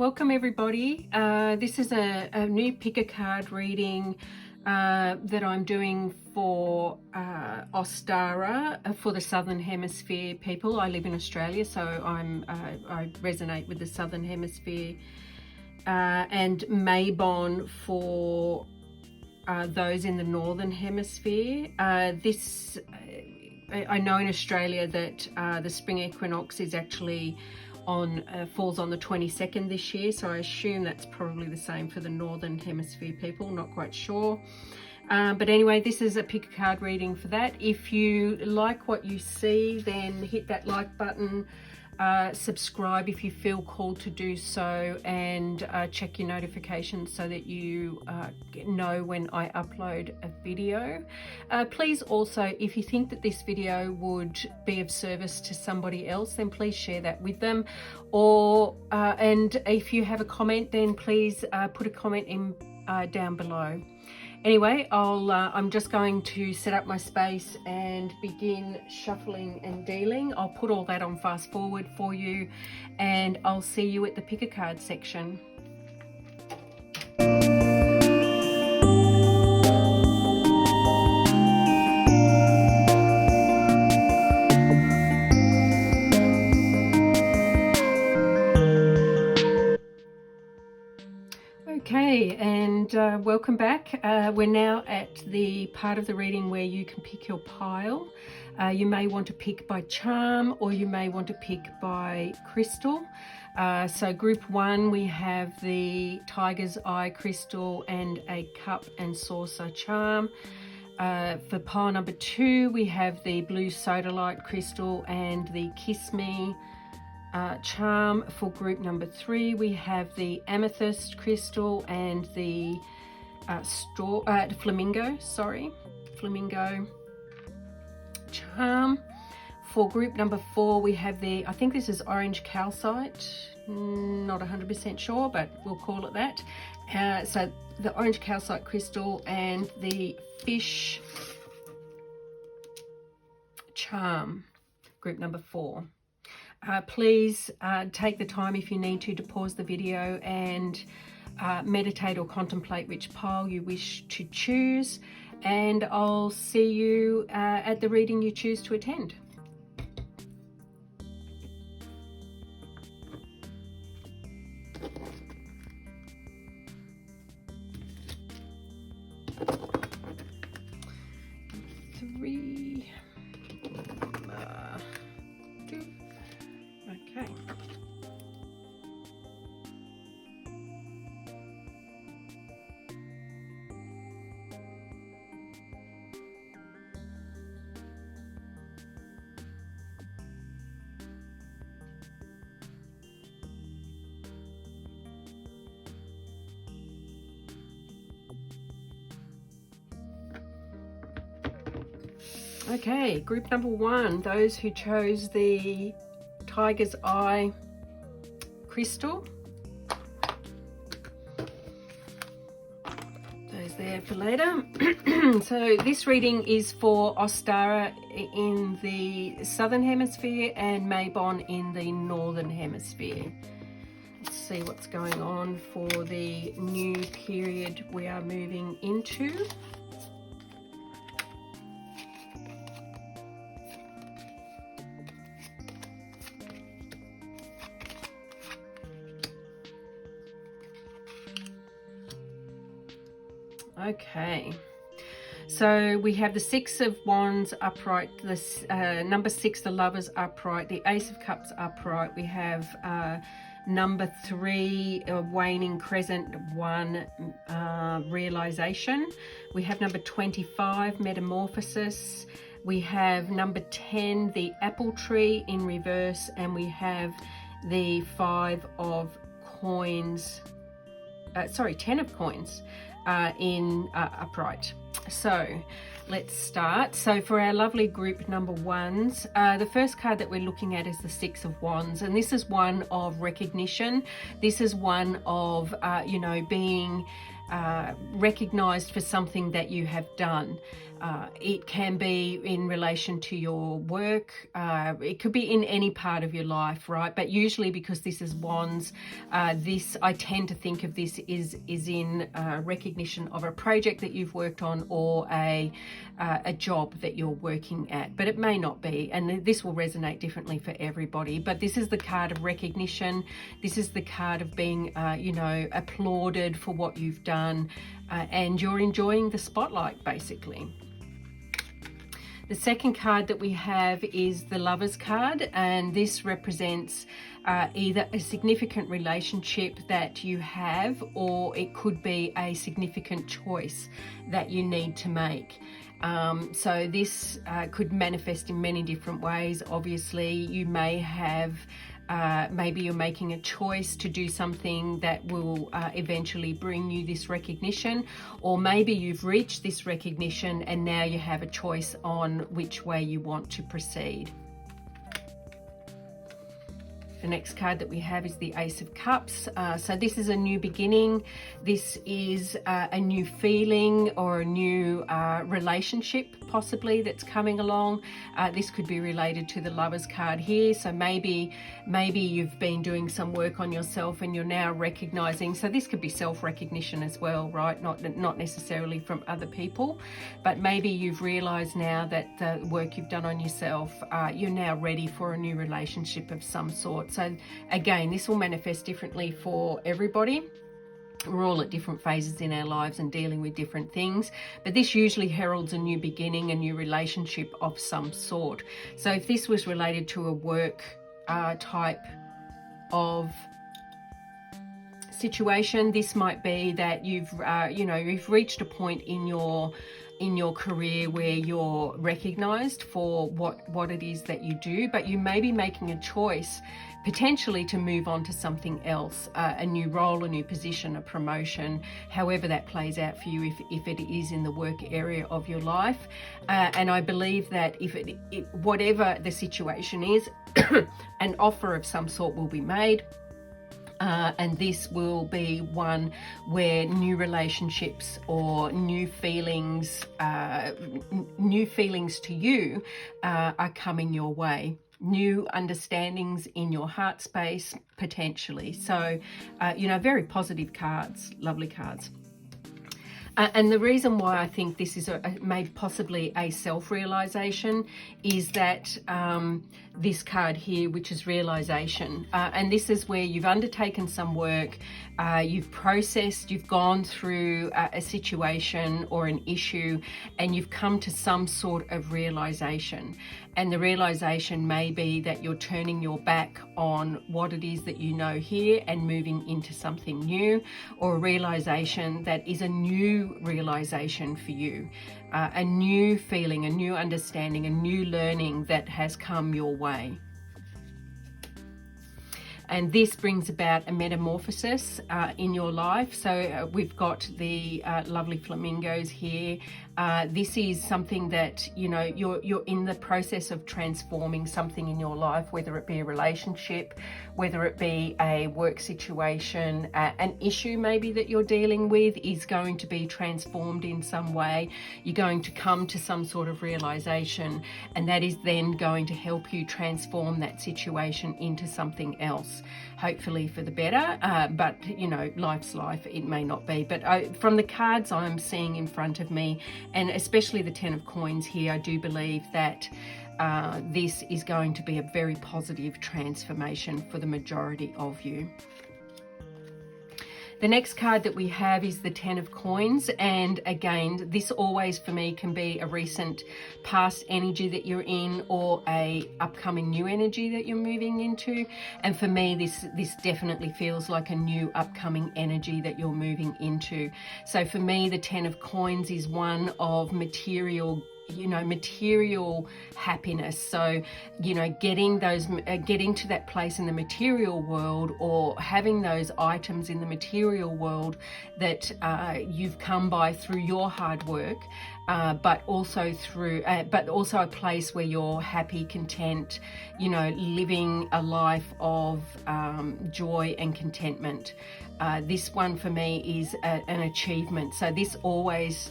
Welcome everybody. This is a new pick a card reading that I'm doing for Ostara for the Southern Hemisphere people. I live in Australia, so I resonate with the Southern Hemisphere, and Mabon for those in the Northern Hemisphere. I know in Australia that the spring equinox is actually falls on the 22nd this year, so I assume that's probably the same for the Northern Hemisphere people, not quite sure. But anyway, this is a pick a card reading for that. If you like what you see, then hit that like button, subscribe if you feel called to do so, and check your notifications so that you know when I upload a video. Please also, if you think that this video would be of service to somebody else, then please share that with them. Or and if you have a comment, then please put a comment in down below. Anyway, I'm just going to set up my space and begin shuffling and dealing. I'll put all that on fast forward for you, and I'll see you at the pick a card section. Okay, and welcome back. We're now at the part of the reading where you can pick your pile. You may want to pick by charm, or you may want to pick by crystal. So group one, we have the Tiger's Eye crystal and a cup and saucer charm. For pile number two, we have the blue sodalite crystal and the Kiss Me charm. For group number three, we have the amethyst crystal and the flamingo charm. For group number four, we have the, I think this is orange calcite, not 100% sure, but we'll call it that. So the orange calcite crystal and the fish charm, group number four. Please take the time, if you need to pause the video and meditate or contemplate which pile you wish to choose, and I'll see you at the reading you choose to attend. Three, two. Okay. Okay, group number one, those who chose the Tiger's Eye crystal. Those there for later. So this reading is for Ostara in the Southern Hemisphere and Mabon in the Northern Hemisphere. Let's see what's going on for the new period we are moving into. Okay, so we have the Six of Wands upright, this number six, the Lovers upright, the Ace of Cups upright. We have number three, waning crescent one, realization. We have number 25, metamorphosis. We have number 10, the apple tree in reverse, and we have the 5 of coins, 10 of coins in upright. So let's start. So for our lovely group number ones, the first card that we're looking at is the Six of Wands, and this is one of recognition. This is one of being recognized for something that you have done. It can be in relation to your work. It could be in any part of your life, right? But usually, because this is wands, I tend to think of this is in recognition of a project that you've worked on, or a job that you're working at. But it may not be, and this will resonate differently for everybody. But this is the card of recognition. This is the card of being, applauded for what you've done, and you're enjoying the spotlight, basically. The second card that we have is the Lovers card, and this represents either a significant relationship that you have, or it could be a significant choice that you need to make. So this could manifest in many different ways. Obviously, you may have maybe you're making a choice to do something that will eventually bring you this recognition, or maybe you've reached this recognition and now you have a choice on which way you want to proceed. The next card that we have is the Ace of Cups. So this is a new beginning. This is a new feeling or a new relationship possibly that's coming along. This could be related to the Lovers card here. So maybe you've been doing some work on yourself and you're now recognizing. So this could be self-recognition as well, right? Not necessarily from other people, but maybe you've realized now that the work you've done on yourself, you're now ready for a new relationship of some sort. So again, this will manifest differently for everybody. We're all at different phases in our lives and dealing with different things, but this usually heralds a new beginning, a new relationship of some sort. So if this was related to a work type of situation, this might be that you've reached a point in your career where you're recognized for what it is that you do, but you may be making a choice potentially to move on to something else, a new role, a new position, a promotion, however that plays out for you, if it is in the work area of your life. And I believe that if whatever the situation is, an offer of some sort will be made. And this will be one where new relationships or new feelings to you are coming your way. New understandings in your heart space, potentially. So, very positive cards, lovely cards. And the reason why I think this is maybe possibly a self-realization is that this card here, which is realization, and this is where you've undertaken some work, you've processed, you've gone through a situation or an issue, and you've come to some sort of realization. And the realization may be that you're turning your back on what it is that you know here and moving into something new, or a realization that is a new realization for you, a new feeling, a new understanding, a new learning that has come your way. And this brings about a metamorphosis in your life. So we've got the lovely flamingos here. This is something that, you're in the process of transforming something in your life, whether it be a relationship, whether it be a work situation, an issue maybe that you're dealing with is going to be transformed in some way. You're going to come to some sort of realization, and that is then going to help you transform that situation into something else, hopefully for the better. But life's life, it may not be. But from the cards I'm seeing in front of me, and especially the 10 of coins here, I do believe that this is going to be a very positive transformation for the majority of you. The next card that we have is the 10 of coins, and again, this always for me can be a recent past energy that you're in, or a upcoming new energy that you're moving into. And for me, this definitely feels like a new upcoming energy that you're moving into. So for me, the 10 of coins is one of material happiness. So, getting to that place in the material world, or having those items in the material world that you've come by through your hard work, but also a place where you're happy, content, living a life of joy and contentment. This one for me is an achievement. So this always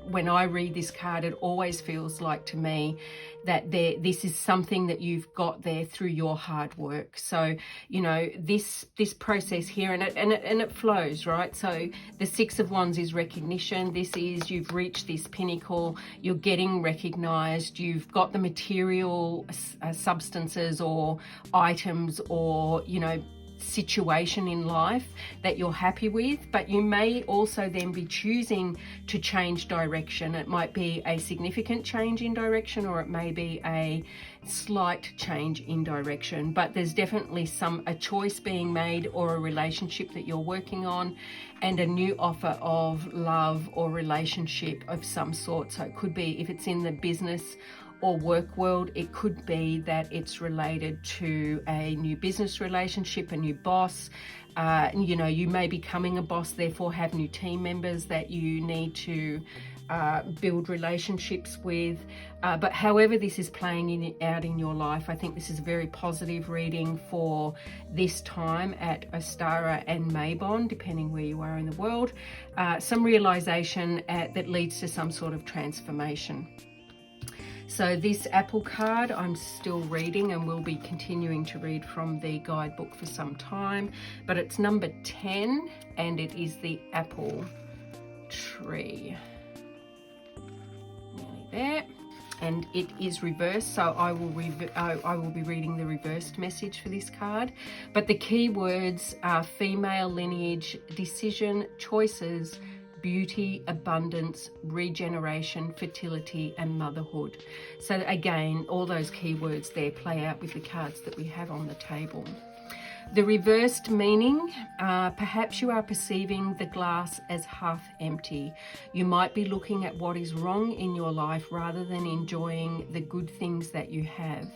when I read this card, it always feels like to me that this is something that you've got there through your hard work. So, you know, this process here, and it flows, right? So the Six of Wands is recognition. This is, you've reached this pinnacle, you're getting recognized, you've got the material substances or items or, you know, situation in life that you're happy with, but you may also then be choosing to change direction. It might be a significant change in direction, or it may be a slight change in direction, but there's definitely a choice being made, or a relationship that you're working on, and a new offer of love or relationship of some sort. So it could be, if it's in the business or work world, it could be that it's related to a new business relationship, a new boss. You know, you may be becoming a boss, therefore have new team members that you need to build relationships with. But however this is playing out in your life, I think this is a very positive reading for this time at Ostara and Mabon, depending where you are in the world. Some realization that leads to some sort of transformation. So this apple card I'm still reading, and will be continuing to read from the guidebook for some time, but it's number 10 and it is the apple tree. Nearly there. And it is reversed, so I will be reading the reversed message for this card. But the key words are female lineage, decision, choices, beauty, abundance, regeneration, fertility, and motherhood. So again, all those keywords there play out with the cards that we have on the table. The reversed meaning, perhaps you are perceiving the glass as half empty. You might be looking at what is wrong in your life rather than enjoying the good things that you have.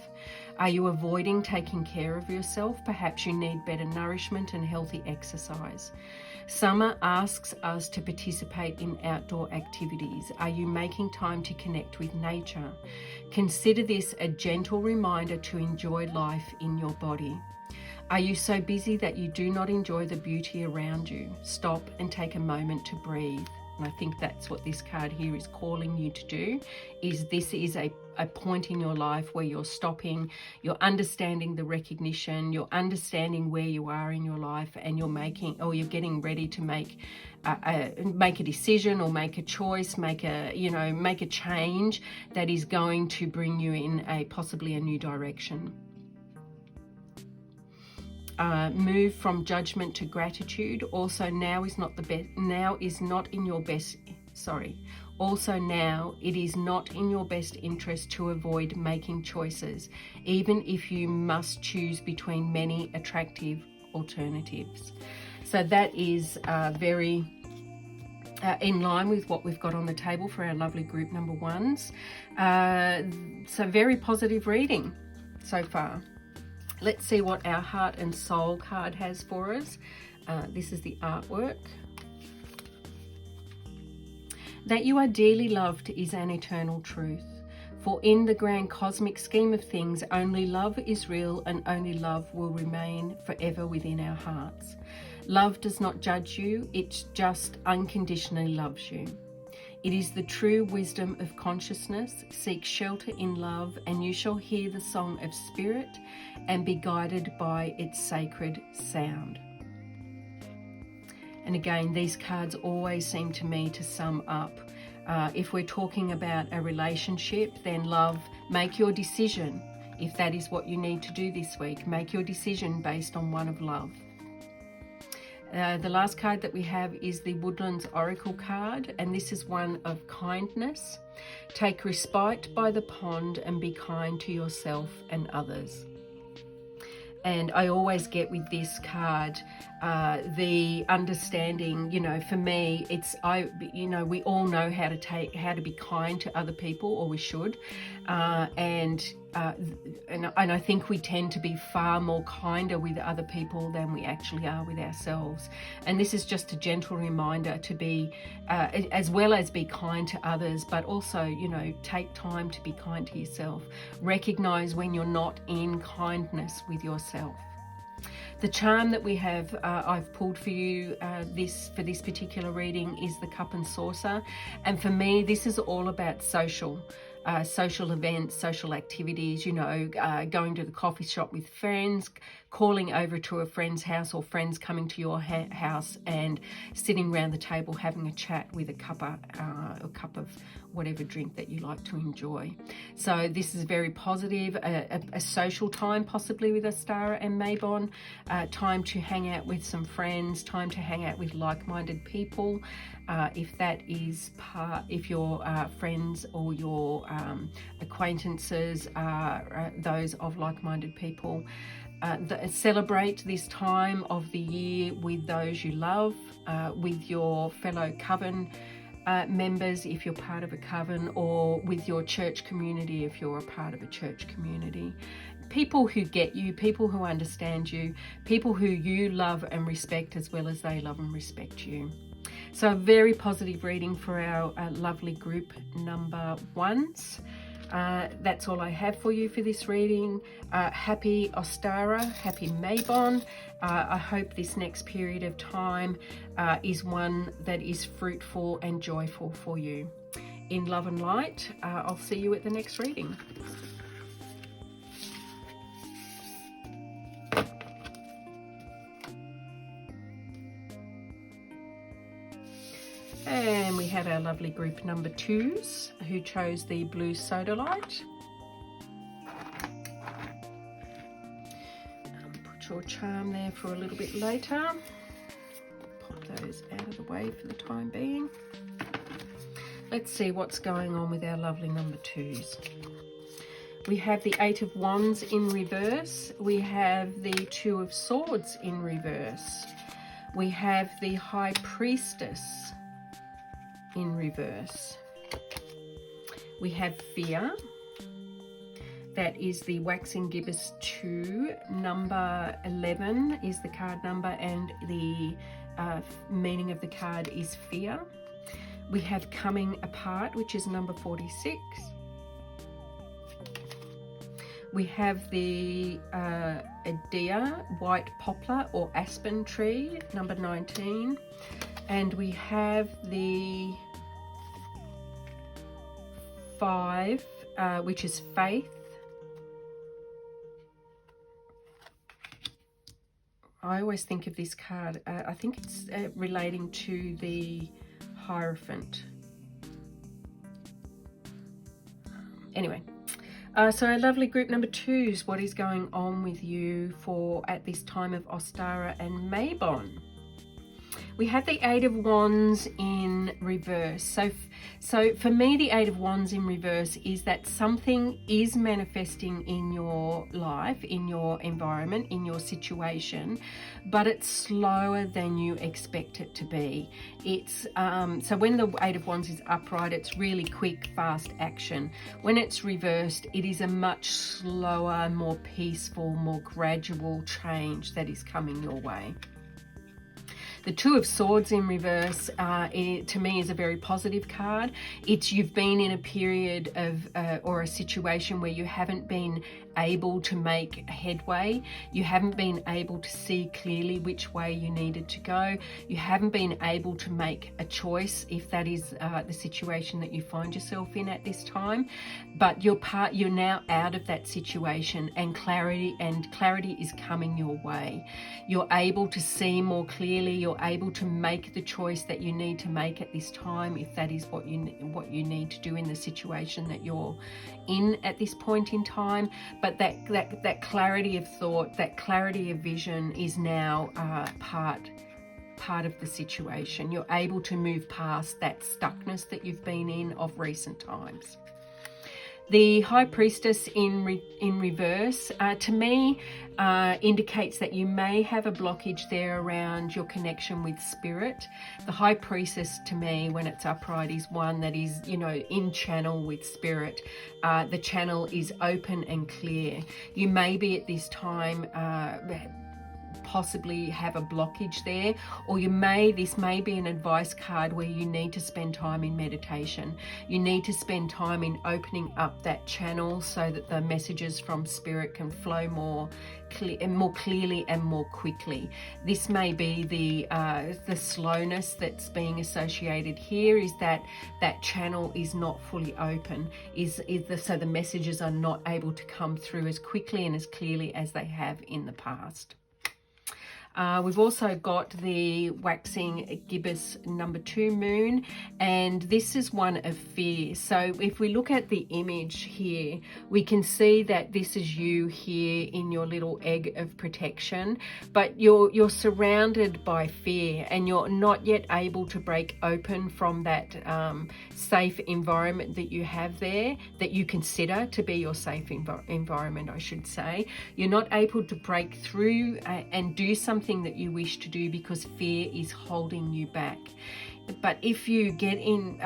Are you avoiding taking care of yourself? Perhaps you need better nourishment and healthy exercise. Summer asks us to participate in outdoor activities. Are you making time to connect with nature? Consider this a gentle reminder to enjoy life in your body. Are you so busy that you do not enjoy the beauty around you? Stop and take a moment to breathe. And I think that's what this card here is calling you to do, is this is a point in your life where you're stopping, you're understanding the recognition, you're understanding where you are in your life, and you're making, or you're getting ready to make a decision, or make a choice, make a change that is going to bring you in possibly a new direction. Move from judgment to gratitude. Also, now is not in your best interest to avoid making choices, even if you must choose between many attractive alternatives. So that is very in line with what we've got on the table for our lovely group number ones. So very positive reading so far. Let's see what our heart and soul card has for us. This is the artwork. That you are dearly loved is an eternal truth. For in the grand cosmic scheme of things, only love is real, and only love will remain forever within our hearts. Love does not judge you, it just unconditionally loves you. It is the true wisdom of consciousness. Seek shelter in love, and you shall hear the song of spirit and be guided by its sacred sound. And again, these cards always seem to me to sum up. If we're talking about a relationship, then love, make your decision. If that is what you need to do this week, make your decision based on one of love. The last card that we have is the Woodlands Oracle card, and this is one of kindness. Take respite by the pond and be kind to yourself and others. And I always get with this card the understanding, for me, we all know how to be kind to other people, or we should, and I think we tend to be far more kinder with other people than we actually are with ourselves. And this is just a gentle reminder to be, as well as be kind to others, but also, take time to be kind to yourself. Recognize when you're not in kindness with yourself. The charm that we have, I've pulled for you for this particular reading, is the Cup and Saucer. And for me, this is all about social events, social activities, you know, going to the coffee shop with friends, calling over to a friend's house, or friends coming to your house and sitting around the table having a chat with a cup of whatever drink that you like to enjoy. So this is very positive, a social time possibly with Ostara and Mabon, time to hang out with some friends, time to hang out with like-minded people. If your friends or your acquaintances are those of like-minded people, celebrate this time of the year with those you love, with your fellow coven members if you're part of a coven, or with your church community if you're a part of a church community. People who get you, people who understand you, people who you love and respect as well as they love and respect you. So a very positive reading for our lovely group number ones. That's all I have for you for this reading. Happy Ostara, happy Mabon. I hope this next period of time is one that is fruitful and joyful for you. In love and light, I'll see you at the next reading. And we have our lovely group number twos who chose the blue sodalite. Put your charm there for a little bit later. Pop those out of the way for the time being. Let's see what's going on with our lovely number twos. We have the Eight of Wands in reverse. We have the Two of Swords in reverse. We have the High Priestess in reverse. We have Fear. That is the Waxing Gibbous 2. Number 11 is the card number, and the meaning of the card is fear. We have Coming Apart, which is number 46. We have the Adea, White Poplar or Aspen Tree, number 19. And we have the 5, which is Faith. I always think of this card, I think it's relating to the Hierophant. Anyway, so our lovely group number twos, what is going on with you at this time of Ostara and Mabon? We have the Eight of Wands in reverse. So for me, the Eight of Wands in reverse is that something is manifesting in your life, in your environment, in your situation, but it's slower than you expect it to be. It's so when the Eight of Wands is upright, it's really quick, fast action. When it's reversed, it is a much slower, more peaceful, more gradual change that is coming your way. The Two of Swords in reverse, to me, is a very positive card. It's you've been in a period of, or a situation where you haven't been able to make headway. You haven't been able to see clearly which way you needed to go. You haven't been able to make a choice if that is the situation that you find yourself in at this time. But you're now out of that situation, and clarity is coming your way. You're able to see more clearly. You're able to make the choice that you need to make at this time, if that is what you need to do in the situation that you're in at this point in time. But that clarity of thought, that clarity of vision is now part of the situation. You're able to move past that stuckness that you've been in of recent times. The High Priestess in reverse, to me, indicates that you may have a blockage there around your connection with spirit. The High Priestess, to me, when it's upright, is one that is, in channel with spirit. The channel is open and clear. You may be at this time possibly have a blockage there, or this may be an advice card where you need to spend time in meditation. You need to spend time in opening up that channel so that the messages from spirit can flow more clearly and more quickly. This may be the slowness that's being associated here, is that channel is not fully open, so the messages are not able to come through as quickly and as clearly as they have in the past. We've also got the waxing gibbous number 2 moon, and this is one of fear. So if we look at the image here, we can see that this is you here in your little egg of protection, but you're surrounded by fear, and you're not yet able to break open from that safe environment that you have there, that you consider to be your safe environment, I should say. You're not able to break through and do something that you wish to do because fear is holding you back. But if you get in,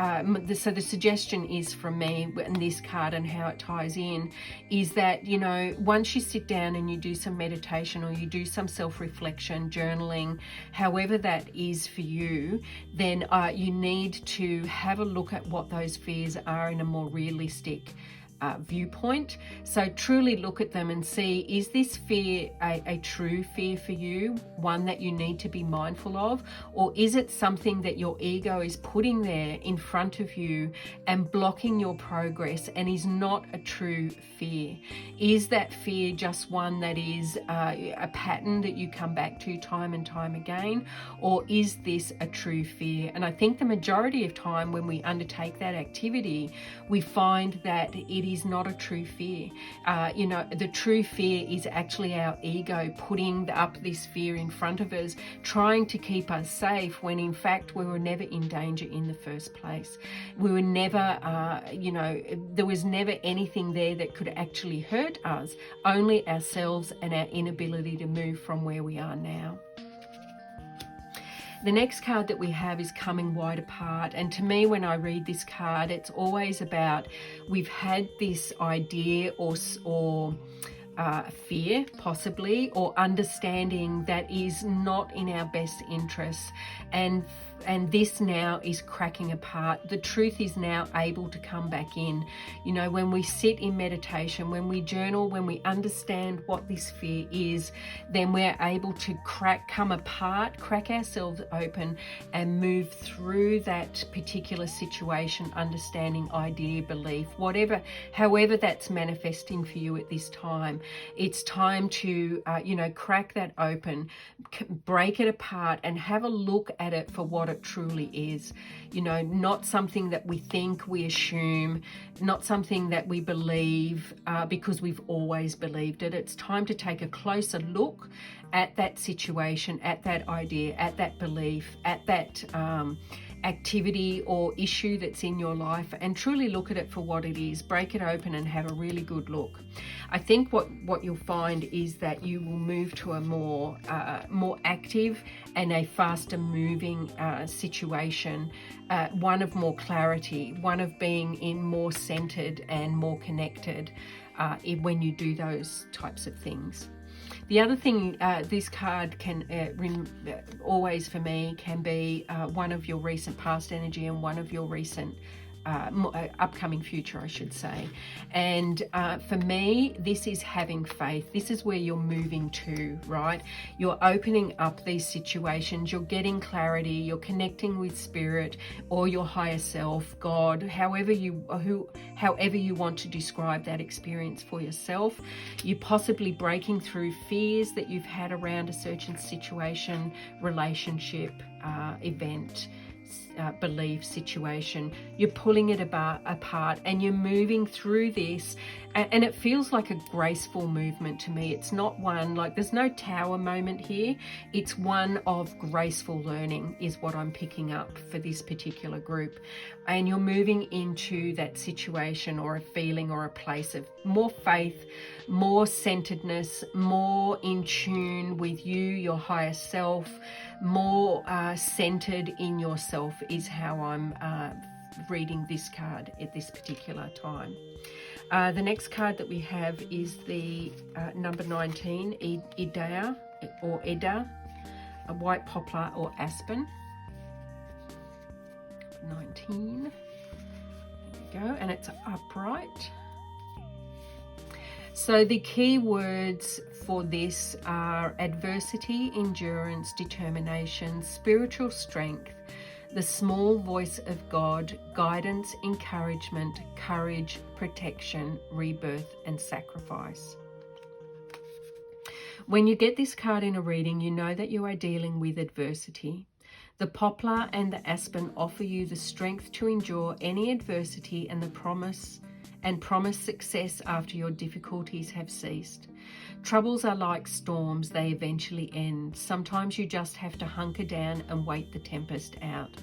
so the suggestion is from me and this card and how it ties in is that, you know, once you sit down and you do some meditation or you do some self-reflection, journaling, however that is for you, then you need to have a look at what those fears are in a more realistic viewpoint. So truly look at them and see, is this fear a true fear for you, one that you need to be mindful of, or is it something that your ego is putting there in front of you and blocking your progress and is not a true fear? Is that fear just one that is a pattern that you come back to time and time again, or is this a true fear? And I think the majority of time when we undertake that activity, we find that it is not a true fear. You know, the true fear is actually our ego putting up this fear in front of us, trying to keep us safe, when in fact we were never in danger in the first place. We were never, you know, there was never anything there that could actually hurt us, only ourselves and our inability to move from where we are now. The next card that we have is Coming Wide Apart, and to me, when I read this card, it's always about we've had this idea or fear possibly, or understanding that is not in our best interests, and this now is cracking apart. The truth is now able to come back in. You know, when we sit in meditation, when we journal, when we understand what this fear is, then we're able to come apart, crack ourselves open and move through that particular situation, understanding, idea, belief, however that's manifesting for you at this time. It's time to, you know, crack that open, break it apart and have a look at it for what it truly is. You know, not something that we think, we assume, not something that we believe because we've always believed it. It's time to take a closer look at that situation, at that idea, at that belief, at that activity or issue that's in your life, and truly look at it for what it is. Break it open and have a really good look. I think what you'll find is that you will move to a more active and a faster moving situation, one of more clarity, one of being in more centered and more connected when you do those types of things. The other thing this card can always for me can be one of your recent past energy and one of your recent upcoming future, I should say. And for me, this is having faith. This is where you're moving to, right? You're opening up these situations, you're getting clarity, you're connecting with spirit or your higher self, God, however you want to describe that experience for yourself. You're possibly breaking through fears that you've had around a certain situation, relationship, event, belief, situation. You're pulling it apart and you're moving through this, and it feels like a graceful movement to me. It's not one like, there's no tower moment here. It's one of graceful learning is what I'm picking up for this particular group. And you're moving into that situation or a feeling or a place of more faith, more centeredness, more in tune with you, your higher self, more centered in yourself is how I'm reading this card at this particular time. The next card that we have is the number 19, Idea, or Eda, a white poplar or aspen. 19. There we go, and it's upright. So the key words for this are adversity, endurance, determination, spiritual strength, the small voice of God, guidance, encouragement, courage, protection, rebirth, and sacrifice. When you get this card in a reading, you know that you are dealing with adversity. The poplar and the aspen offer you the strength to endure any adversity and promise success after your difficulties have ceased. Troubles are like storms, they eventually end. Sometimes you just have to hunker down and wait the tempest out.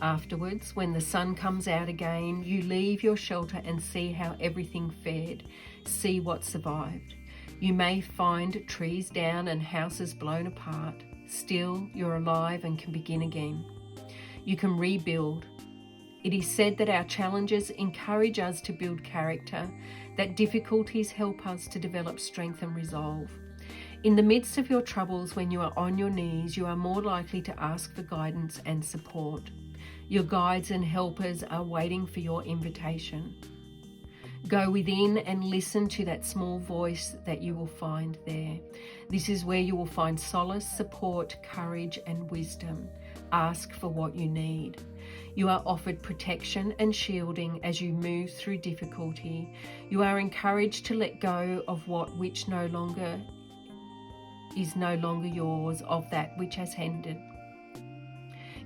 Afterwards, when the sun comes out again, you leave your shelter and see how everything fared, see what survived. You may find trees down and houses blown apart. Still, you're alive and can begin again. You can rebuild. It is said that our challenges encourage us to build character, that difficulties help us to develop strength and resolve. In the midst of your troubles, when you are on your knees, you are more likely to ask for guidance and support. Your guides and helpers are waiting for your invitation. Go within and listen to that small voice that you will find there. This is where you will find solace, support, courage, and wisdom. Ask for what you need. You are offered protection and shielding as you move through difficulty. You are encouraged to let go of which is no longer yours, of that which has ended.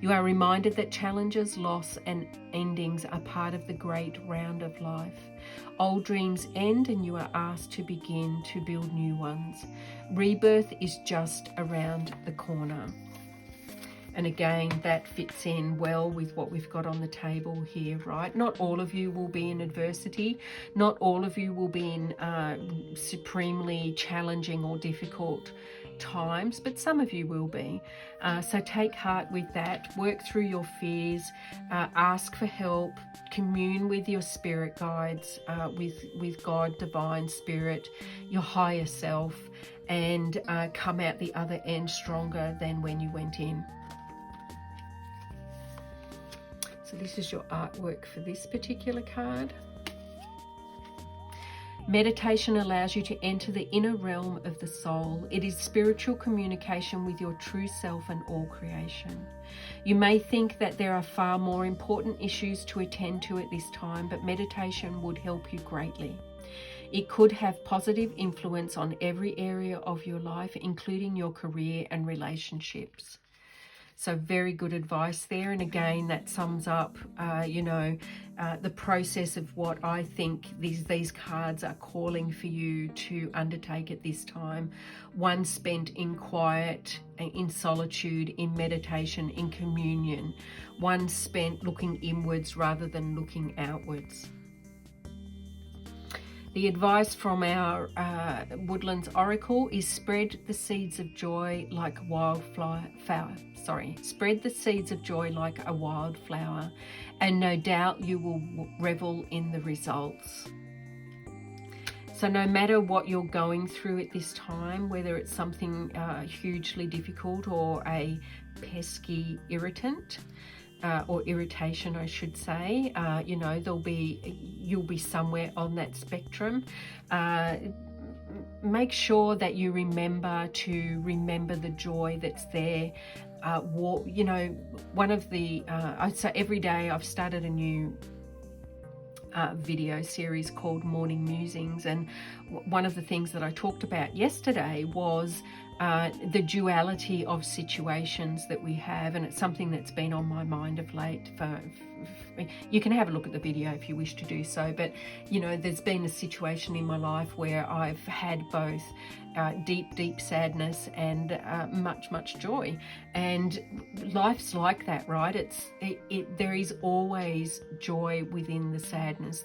You are reminded that challenges, loss, and endings are part of the great round of life. Old dreams end and you are asked to begin to build new ones. Rebirth is just around the corner. And again, that fits in well with what we've got on the table here, right? Not all of you will be in adversity. Not all of you will be in supremely challenging or difficult times, but some of you will be. So take heart with that. Work through your fears. Ask for help. Commune with your spirit guides, with God, divine spirit, your higher self, and come out the other end stronger than when you went in. So this is your artwork for this particular card. Meditation allows you to enter the inner realm of the soul. It is spiritual communication with your true self and all creation. You may think that there are far more important issues to attend to at this time, but meditation would help you greatly. It could have positive influence on every area of your life, including your career and relationships. So very good advice there. And again, that sums up, the process of what I think these cards are calling for you to undertake at this time. One spent in quiet, in solitude, in meditation, in communion. One spent looking inwards rather than looking outwards. The advice from our Woodlands Oracle is spread the seeds of joy like a wildflower. Spread the seeds of joy like a wildflower, and no doubt you will revel in the results. So no matter what you're going through at this time, whether it's something hugely difficult or a pesky irritant, or irritation, I should say, you'll be somewhere on that spectrum. Make sure that you remember the joy that's there. One of the so every day I've started a new video series called Morning Musings, and one of the things that I talked about yesterday was the duality of situations that we have, and it's something that's been on my mind of late. You can have a look at the video if you wish to do so, but there's been a situation in my life where I've had both deep sadness and much joy, and life's like that, right? There is always joy within the sadness.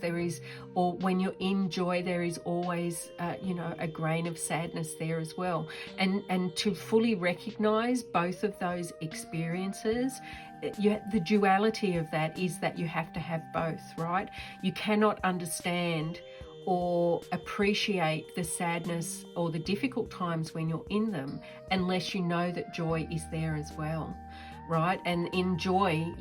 When you're in joy, there is always a grain of sadness there as well, and to fully recognize both of those experiences, the duality of that is that you have to have both, right? You cannot understand or appreciate the sadness or the difficult times when you're in them unless you know that joy is there as well, right? And in joy,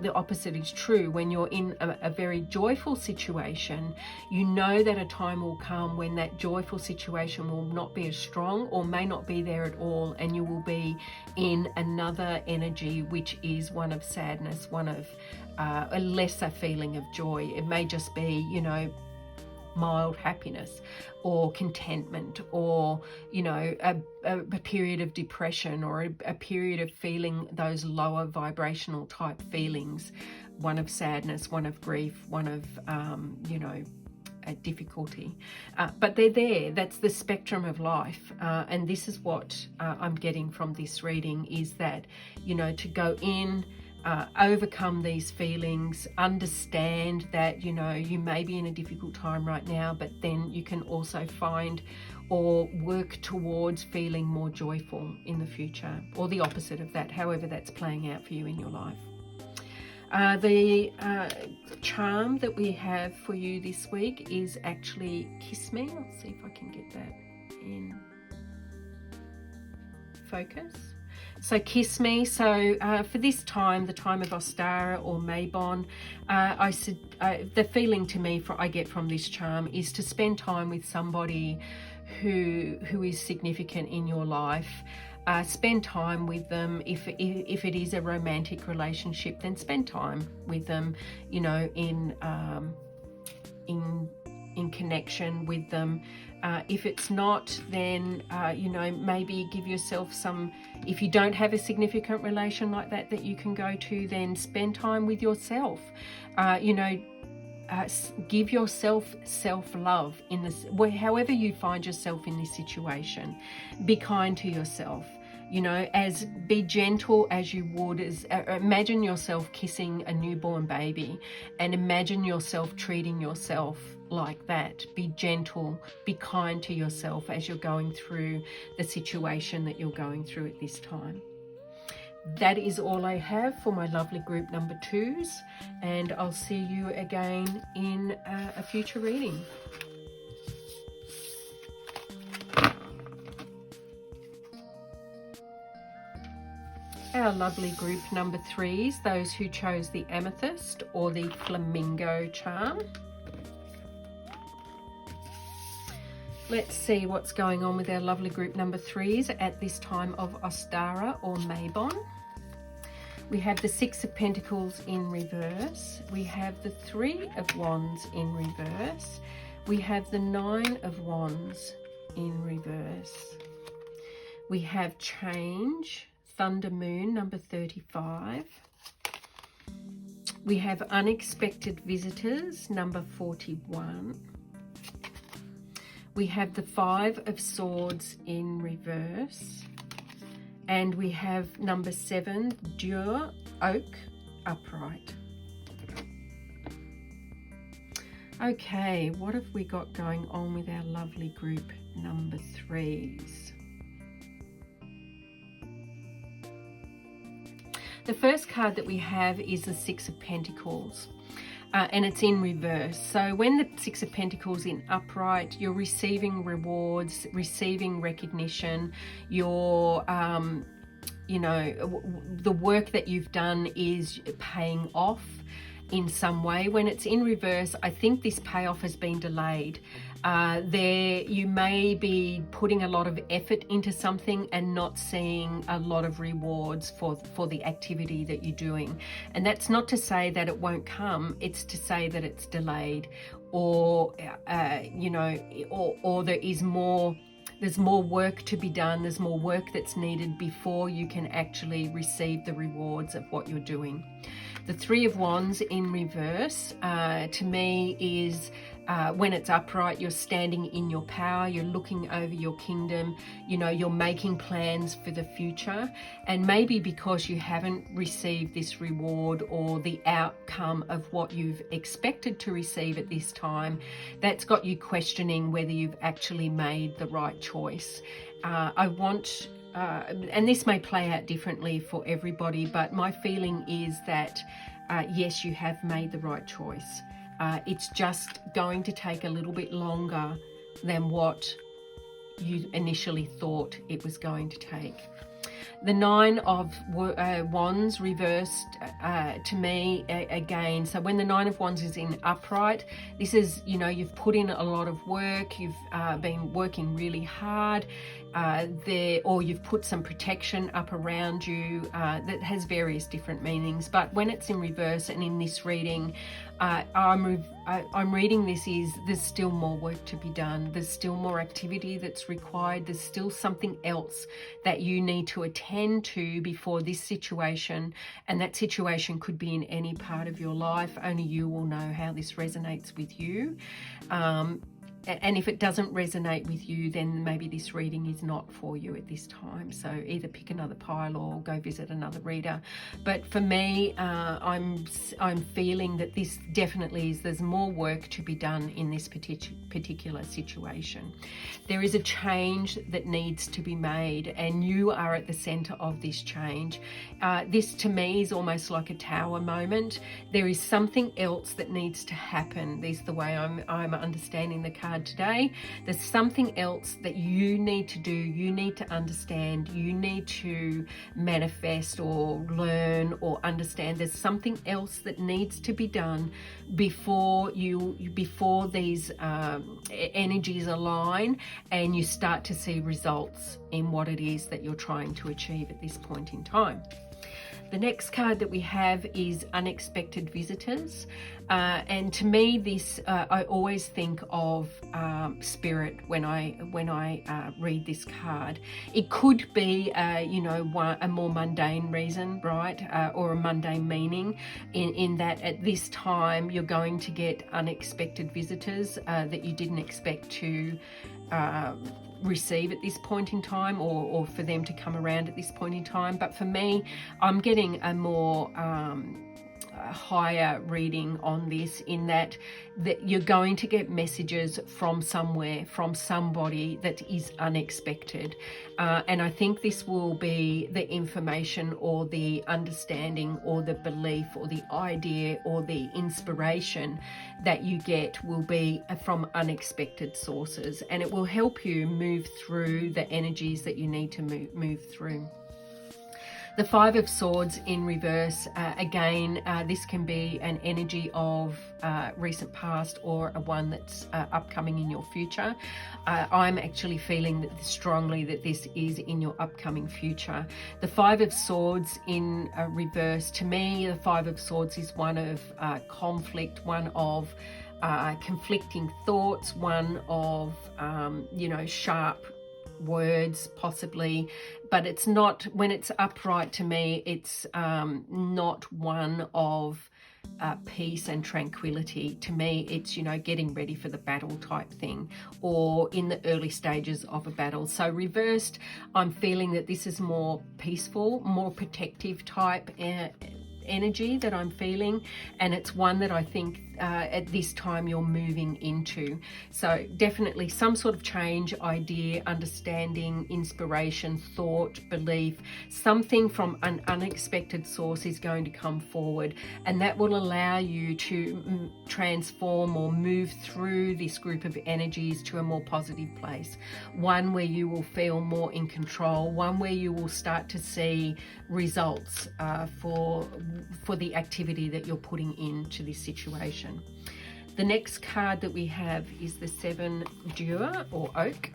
the opposite is true. When you're in a very joyful situation, you know that a time will come when that joyful situation will not be as strong or may not be there at all, and you will be in another energy, which is one of sadness, one of a lesser feeling of joy. It may just be, you know, mild happiness or contentment, or, you know, a period of depression, or a period of feeling those lower vibrational type feelings, one of sadness, one of grief, one of, you know, difficulty. But they're there. That's the spectrum of life. And this is what I'm getting from this reading, is that, you know, to go in, overcome these feelings, understand that, you know, you may be in a difficult time right now, but then you can also find or work towards feeling more joyful in the future, or the opposite of that, however that's playing out for you in your life. The charm that we have for you this week is actually Kiss Me. I'll see if I can get that in focus. So Kiss Me. So for this time, the time of Ostara or Mabon, the feeling to me I get from this charm is to spend time with somebody who is significant in your life. Spend time with them. If it is a romantic relationship, then spend time with them, you know, in connection with them. If it's not, then, you know, maybe give yourself some, if you don't have a significant relation like that you can go to, then spend time with yourself. You know, give yourself self-love in this, however you find yourself in this situation. Be kind to yourself. You know, be gentle as you would, imagine yourself kissing a newborn baby, and imagine yourself treating yourself like that. Be gentle, be kind to yourself as you're going through the situation that you're going through at this time. That is all I have for my lovely group number 2s, and I'll see you again in a future reading. Our lovely group number 3s, those who chose the amethyst or the flamingo charm. Let's see what's going on with our lovely group number 3s at this time of Ostara or Mabon. We have the 6 of Pentacles in reverse. We have the 3 of Wands in reverse. We have the 9 of Wands in reverse. We have Change, Thunder Moon, number 35. We have Unexpected Visitors, number 41. We have the 5 of Swords in reverse. And we have number 7, Dur Oak, upright. Okay, what have we got going on with our lovely group number 3s? The first card that we have is the 6 of Pentacles, and it's in reverse. So when the 6 of Pentacles in upright, you're receiving rewards, receiving recognition. You're, you know, the work that you've done is paying off in some way. When it's in reverse, I think this payoff has been delayed. You may be putting a lot of effort into something and not seeing a lot of rewards for the activity that you're doing. And that's not to say that it won't come, it's to say that it's delayed, or you know, or there's more work to be done, there's more work that's needed before you can actually receive the rewards of what you're doing. The 3 of Wands in reverse, to me, is when it's upright, you're standing in your power, you're looking over your kingdom, you know, you're making plans for the future. And maybe because you haven't received this reward or the outcome of what you've expected to receive at this time, that's got you questioning whether you've actually made the right choice. And this may play out differently for everybody, but my feeling is that yes, you have made the right choice. It's just going to take a little bit longer than what you initially thought it was going to take. The Nine of Wands reversed to me again. So when the Nine of Wands is in upright, this is, you know, you've put in a lot of work, you've been working really hard or you've put some protection up around you that has various different meanings. But when it's in reverse and in this reading, I'm reading this is there's still more work to be done. There's still more activity that's required. There's still something else that you need to attend to before this situation, and that situation could be in any part of your life. Only you will know how this resonates with you. And if it doesn't resonate with you, then maybe this reading is not for you at this time. So either pick another pile or go visit another reader. But for me, I'm feeling that this definitely is, there's more work to be done in this particular situation. There is a change that needs to be made, and you are at the center of this change. This to me is almost like a tower moment. There is something else that needs to happen. This is the way I'm understanding the card today. There's something else that you need to do, you need to understand, you need to manifest or learn or understand. There's something else that needs to be done before these energies align and you start to see results in what it is that you're trying to achieve at this point in time. The next card that we have is Unexpected Visitors. And to me, this I always think of spirit when I read this card. It could be, a more mundane reason, right, or a mundane meaning. In that, at this time, you're going to get unexpected visitors that you didn't expect to receive at this point in time, or for them to come around at this point in time. But for me, I'm getting a more higher reading on this, in that you're going to get messages from somewhere, from somebody that is unexpected, and I think this will be the information or the understanding or the belief or the idea or the inspiration that you get will be from unexpected sources, and it will help you move through the energies that you need to move through. The Five of Swords in reverse, again, this can be an energy of recent past or a one that's upcoming in your future. I'm actually feeling strongly that this is in your upcoming future. The Five of Swords in reverse, to me, the Five of Swords is one of conflict, one of conflicting thoughts, one of, sharp words possibly, but it's not, when it's upright, to me it's not one of peace and tranquility. To me it's, getting ready for the battle type thing, or in the early stages of a battle. So reversed, I'm feeling that this is more peaceful, more protective type energy that I'm feeling, and it's one that I think at this time you're moving into. So definitely some sort of change, idea, understanding, inspiration, thought, belief, something from an unexpected source is going to come forward, and that will allow you to transform or move through this group of energies to a more positive place, one where you will feel more in control, one where you will start to see results for the activity that you're putting into this situation. The next card that we have is the Seven Dewar, or Oak.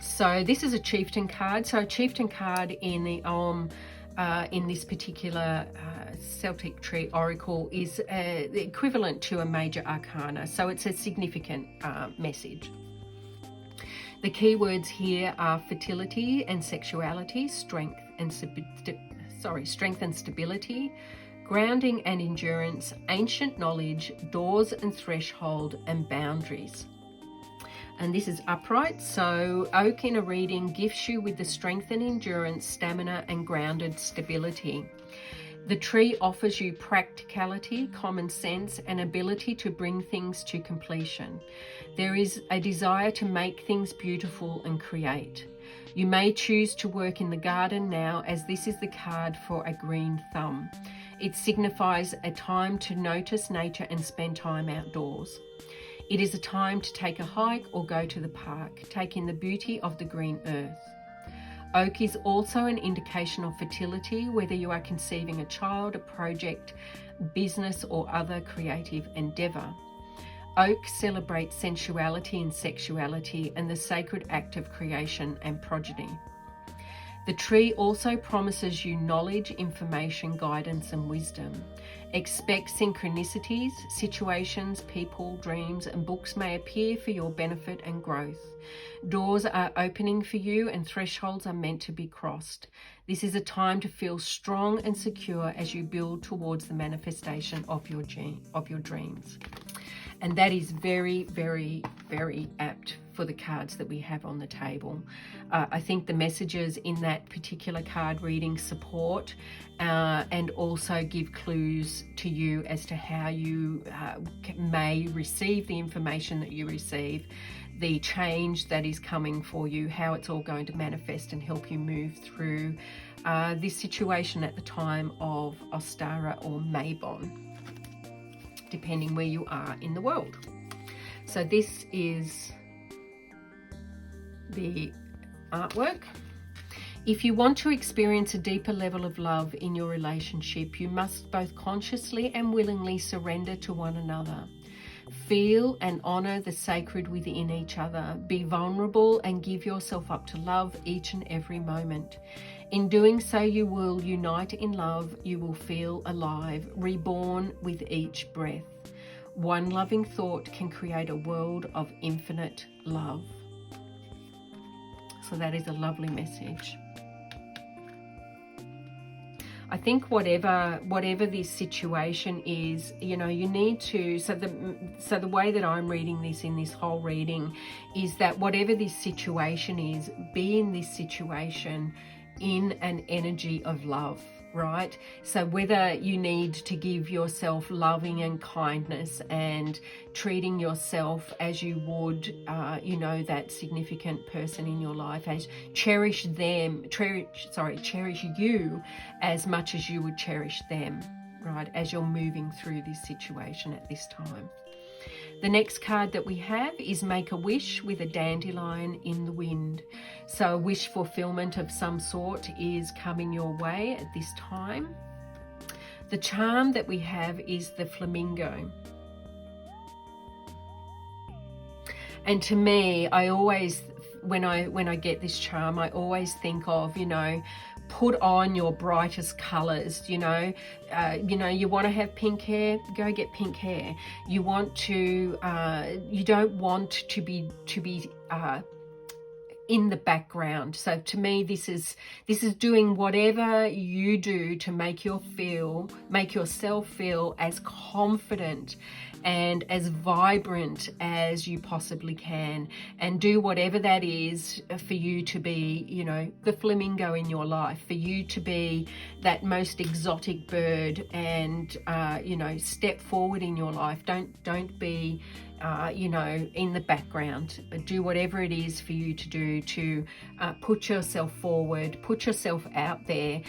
So this is a chieftain card. So a chieftain card in the in this particular Celtic tree oracle is the equivalent to a major arcana. So it's a significant message. The key words here are fertility and sexuality, strength and stability, grounding and endurance, ancient knowledge, doors and threshold, and boundaries. And this is upright, so oak in a reading gifts you with the strength and endurance, stamina and grounded stability. The tree offers you practicality, common sense, and ability to bring things to completion. There is a desire to make things beautiful and create. You may choose to work in the garden now, as this is the card for a green thumb. It signifies a time to notice nature and spend time outdoors. It is a time to take a hike or go to the park, take in the beauty of the green earth. Oak is also an indication of fertility, whether you are conceiving a child, a project, business, or other creative endeavour. Oak celebrates sensuality and sexuality and the sacred act of creation and progeny. The tree also promises you knowledge, information, guidance, and wisdom. Expect synchronicities, situations, people, dreams, and books may appear for your benefit and growth. Doors are opening for you and thresholds are meant to be crossed. This is a time to feel strong and secure as you build towards the manifestation of your dreams. And that is very, very, very apt for the cards that we have on the table. I think the messages in that particular card reading support and also give clues to you as to how you may receive the information that you receive, the change that is coming for you, how it's all going to manifest and help you move through this situation at the time of Ostara or Mabon, depending where you are in the world. So this is the artwork. If you want to experience a deeper level of love in your relationship, you must both consciously and willingly surrender to one another. Feel and honor the sacred within each other. Be vulnerable and give yourself up to love each and every moment. In doing so, you will unite in love. You will feel alive, reborn with each breath. One loving thought can create a world of infinite love. So that is a lovely message. I think whatever this situation is, you know, you need to, so the way that I'm reading this in this whole reading is that whatever this situation is, be in this situation in an energy of love, right? So whether you need to give yourself loving and kindness and treating yourself as you would, you know, that significant person in your life, as cherish you as much as you would cherish them, right? As you're moving through this situation at this time. The next card that we have is Make a Wish with a dandelion in the wind. So a wish fulfillment of some sort is coming your way at this time. The charm that we have is the flamingo. And to me, I always, when I get this charm, I always think of, you know, put on your brightest colors. You know, you want to have pink hair, go get pink hair. You want to, you don't want to be in the background. So to me, this is doing whatever you do to make yourself feel as confident and as vibrant as you possibly can, and do whatever that is for you to be, you know, the flamingo in your life, for you to be that most exotic bird, and you know, step forward in your life. Don't be you know, in the background, but do whatever it is for you to do to put yourself forward, put yourself out there,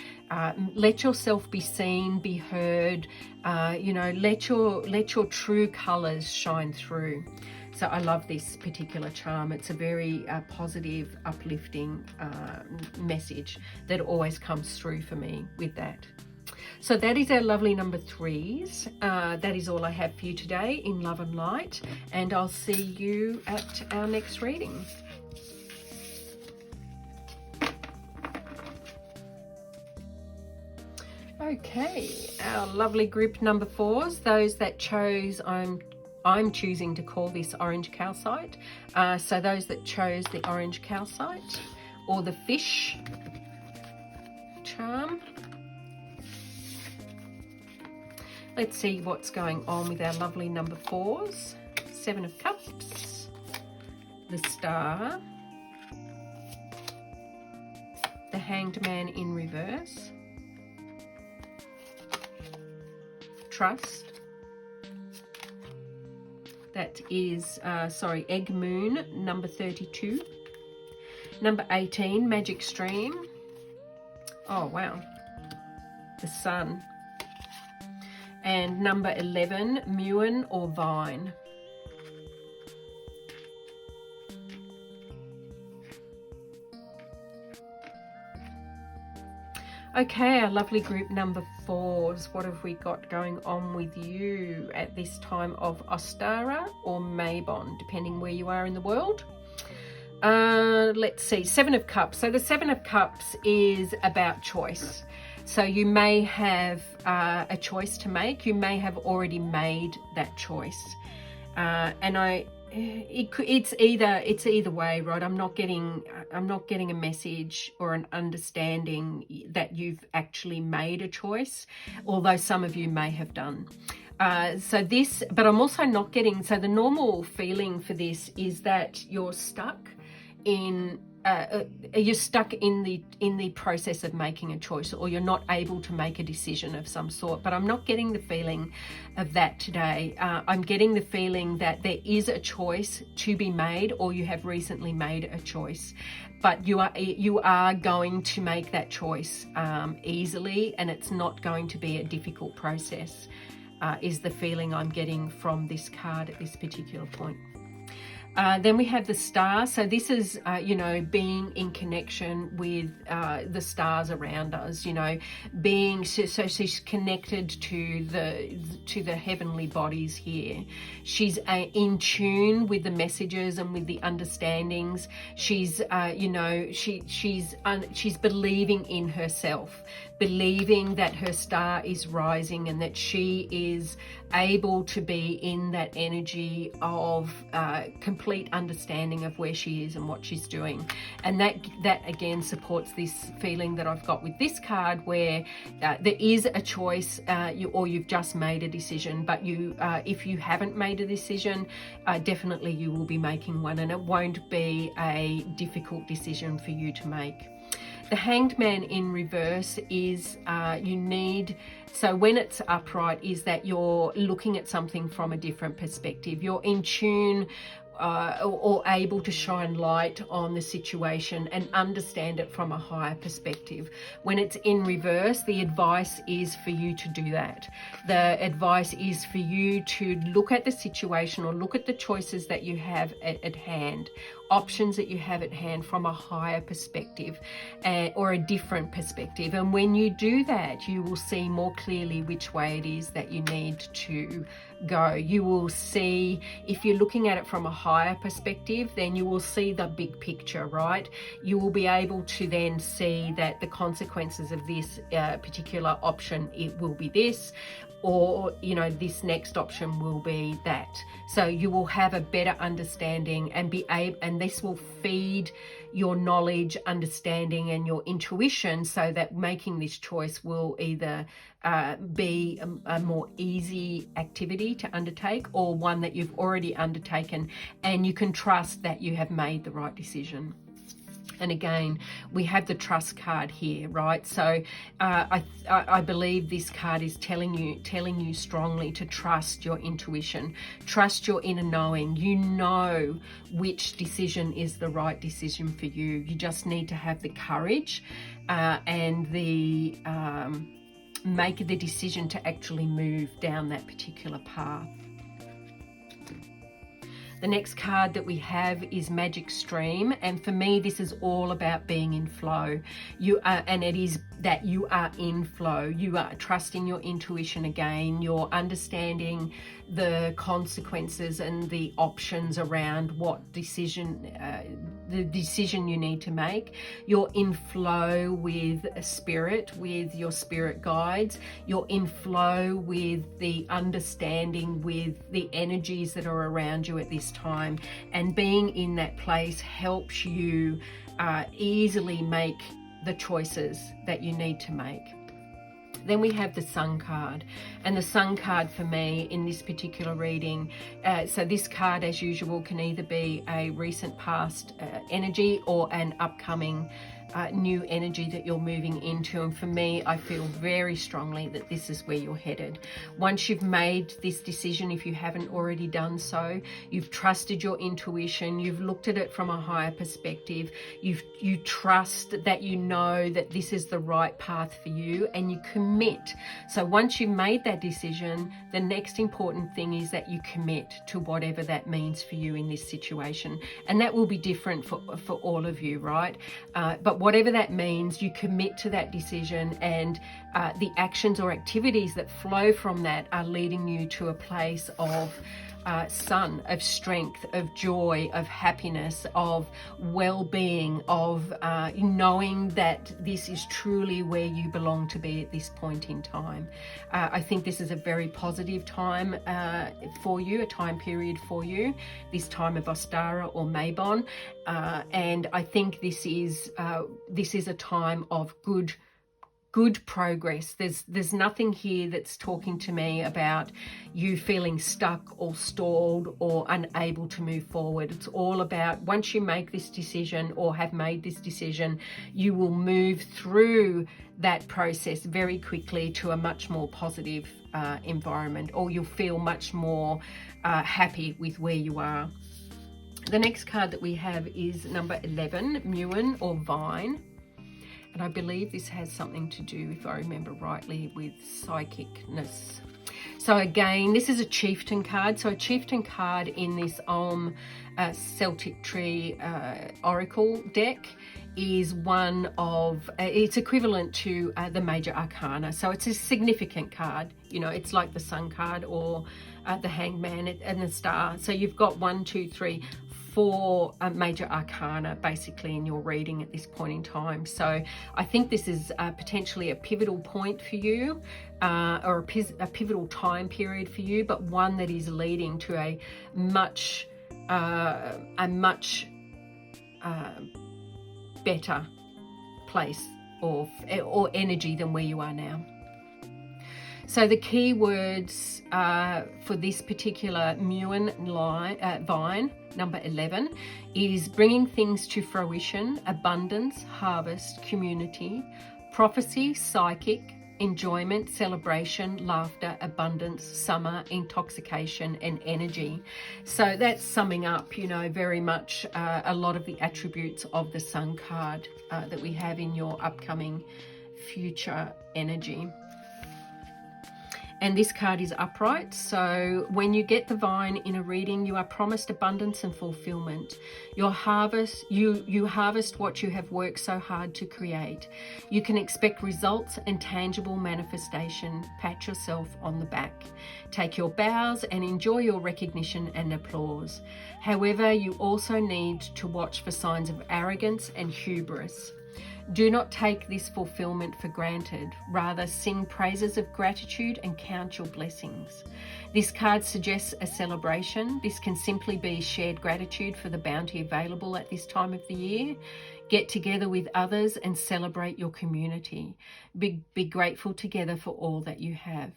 let yourself be seen, be heard, you know, let your true colors shine through. So I love this particular charm. It's a very positive, uplifting message that always comes through for me with that. So that is our lovely number 3s. That is all I have for you today in Love and Light, and I'll see you at our next reading. Okay, our lovely group number 4s, those that chose, I'm choosing to call this orange calcite. So those that chose the orange calcite or the fish charm. Let's see what's going on with our lovely number 4s. 7 of Cups, the Star, the Hanged Man in reverse, Trust. That is, Egg Moon, number 32. Number 18, Magic Stream. Oh, wow. The Sun. And number 11, Mabon or Vine. Okay, our lovely group number 4s. What have we got going on with you at this time of Ostara or Mabon, depending where you are in the world? Let's see, 7 of Cups. So the 7 of Cups is about choice. So you may have a choice to make. You may have already made that choice. It's either way, right? I'm not getting a message or an understanding that you've actually made a choice, although some of you may have done. But I'm also not getting, so the normal feeling for this is that you're stuck in the process of making a choice, or you're not able to make a decision of some sort. But I'm not getting the feeling of that today. I'm getting the feeling that there is a choice to be made, or you have recently made a choice, but you are going to make that choice easily, and it's not going to be a difficult process, is the feeling I'm getting from this card at this particular point. Then we have the star. So this is, being in connection with the stars around us, so she's connected to the heavenly bodies here. She's in tune with the messages and with the understandings. She's, she's believing in herself, believing that her star is rising and that she is able to be in that energy of complete understanding of where she is and what she's doing. And that again supports this feeling that I've got with this card, where there is a choice, or you've just made a decision, but if you haven't made a decision, definitely you will be making one, and it won't be a difficult decision for you to make. The Hanged Man in reverse is so when it's upright, is that you're looking at something from a different perspective. You're in tune or able to shine light on the situation and understand it from a higher perspective. When it's in reverse, the advice is for you to do that. The advice is for you to look at the situation or look at the choices that you have at hand, options that you have at hand from a higher perspective or a different perspective. And when you do that, you will see more clearly which way it is that you need to go. You will see, if you're looking at it from a higher perspective, then you will see the big picture, right? You will be able to then see that the consequences of this particular option, it will be this, or this next option will be that. So you will have a better understanding and this will feed your knowledge, understanding and your intuition, so that making this choice will either be a more easy activity to undertake, or one that you've already undertaken and you can trust that you have made the right decision. And again, we have the trust card here, right? So I believe this card is telling you strongly to trust your intuition, trust your inner knowing. You know which decision is the right decision for you. You just need to have the courage and the make the decision to actually move down that particular path. The next card that we have is Magic Stream, and for me this is all about being in flow. And it is that you are in flow. You are trusting your intuition again. You're understanding the consequences and the options around what decision, the decision you need to make. You're in flow with spirit, with your spirit guides. You're in flow with the understanding, with the energies that are around you at this time. And being in that place helps you easily make the choices that you need to make. Then we have the Sun card, and the Sun card for me in this particular reading, so this card as usual can either be a recent past energy or an upcoming new energy that you're moving into. And for me, I feel very strongly that this is where you're headed. Once you've made this decision, if you haven't already done so, you've trusted your intuition, you've looked at it from a higher perspective, you trust that you know that this is the right path for you, and you commit. So once you've made that decision, the next important thing is that you commit to whatever that means for you in this situation. And that will be different for all of you, right? But whatever that means, you commit to that decision, and the actions or activities that flow from that are leading you to a place of sun, of strength, of joy, of happiness, of well-being, of knowing that this is truly where you belong to be at this point in time. I think this is a very positive time for you, a time period for you, this time of Ostara or Mabon, and I think this is a time of good progress. There's nothing here that's talking to me about you feeling stuck or stalled or unable to move forward. It's all about, once you make this decision or have made this decision, you will move through that process very quickly to a much more positive environment, or you'll feel much more happy with where you are. The next card that we have is number 11, Mabon or Vine. And I believe this has something to do, if I remember rightly, with psychicness. So again, this is a chieftain card. So a chieftain card in this Celtic Tree Oracle deck is one of, it's equivalent to the major arcana. So it's a significant card. You know, it's like the Sun card or the Hangman and the Star. So you've got 1, 2, 3, 4 major arcana basically in your reading at this point in time. So I think this is potentially a pivotal point for you, or a pivotal time period for you, but one that is leading to a much better place or energy than where you are now. So the key words for this particular Mabon vine, number 11, is bringing things to fruition, abundance, harvest, community, prophecy, psychic, enjoyment, celebration, laughter, abundance, summer, intoxication, and energy. So that's summing up, you know, very much a lot of the attributes of the Sun card that we have in your upcoming future energy. And this card is upright. So when you get the vine in a reading, you are promised abundance and fulfillment. You harvest what you have worked so hard to create. You can expect results and tangible manifestation. Pat yourself on the back. Take your bows and enjoy your recognition and applause. However, you also need to watch for signs of arrogance and hubris. Do not take this fulfillment for granted. Rather, sing praises of gratitude and count your blessings. This card suggests a celebration. This can simply be shared gratitude for the bounty available at this time of the year. Get together with others and celebrate your community. Be grateful together for all that you have.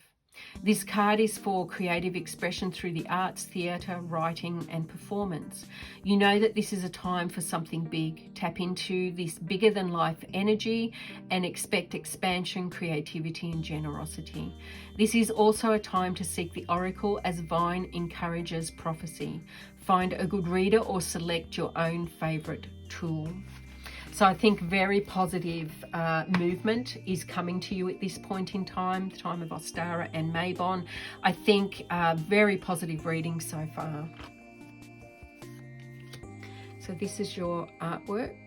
This card is for creative expression through the arts, theatre, writing and performance. You know that this is a time for something big. Tap into this bigger than life energy and expect expansion, creativity and generosity. This is also a time to seek the oracle, as Vine encourages prophecy. Find a good reader or select your own favourite tool. So I think very positive movement is coming to you at this point in time, the time of Ostara and Mabon. I think very positive reading so far. So this is your artwork.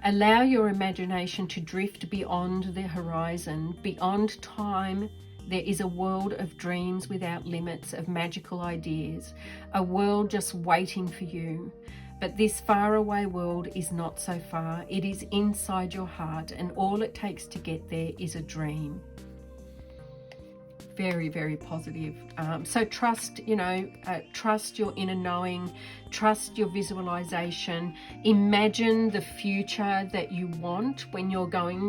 Allow your imagination to drift beyond the horizon, beyond time. There is a world of dreams without limits, of magical ideas, a world just waiting for you. But this faraway world is not so far. It is inside your heart, and all it takes to get there is a dream. very, very positive. So trust, trust your inner knowing, trust your visualization, imagine the future that you want when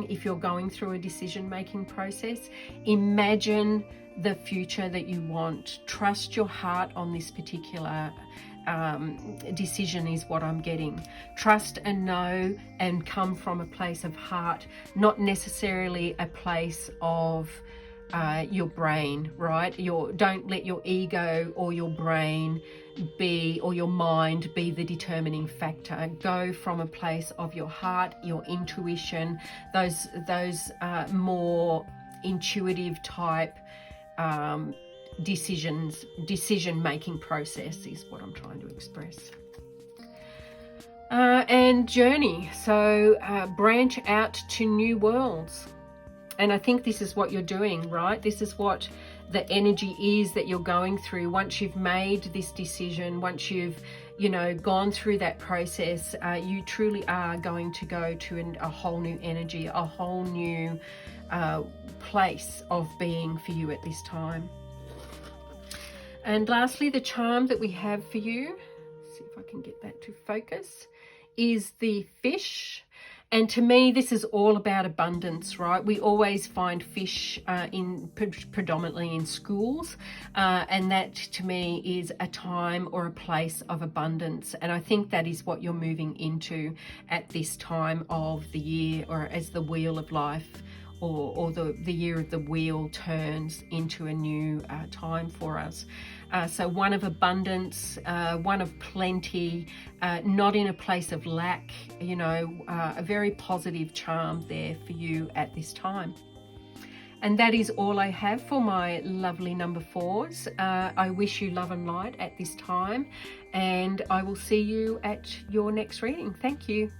if you're going through a decision-making process, imagine the future that you want. Trust your heart on this particular decision is what I'm getting. Trust and know and come from a place of heart, not necessarily a place of your brain, right? Don't let your ego or your brain or your mind be the determining factor. Go from a place of your heart, your intuition, those more intuitive type decision-making process is what I'm trying to express. And journey, so branch out to new worlds. And I think this is what you're doing, right? This is what the energy is that you're going through. Once you've made this decision, once you've, gone through that process, you truly are going to go to a whole new energy, a whole new place of being for you at this time. And lastly, the charm that we have for you, see if I can get that to focus, is the fish. And to me, this is all about abundance, right? We always find fish predominantly in schools, and that to me is a time or a place of abundance. And I think that is what you're moving into at this time of the year, or as the wheel of life or the year of the wheel turns into a new time for us. So one of abundance, one of plenty, not in a place of lack, a very positive charm there for you at this time. And that is all I have for my lovely number 4s. I wish you love and light at this time, and I will see you at your next reading. Thank you.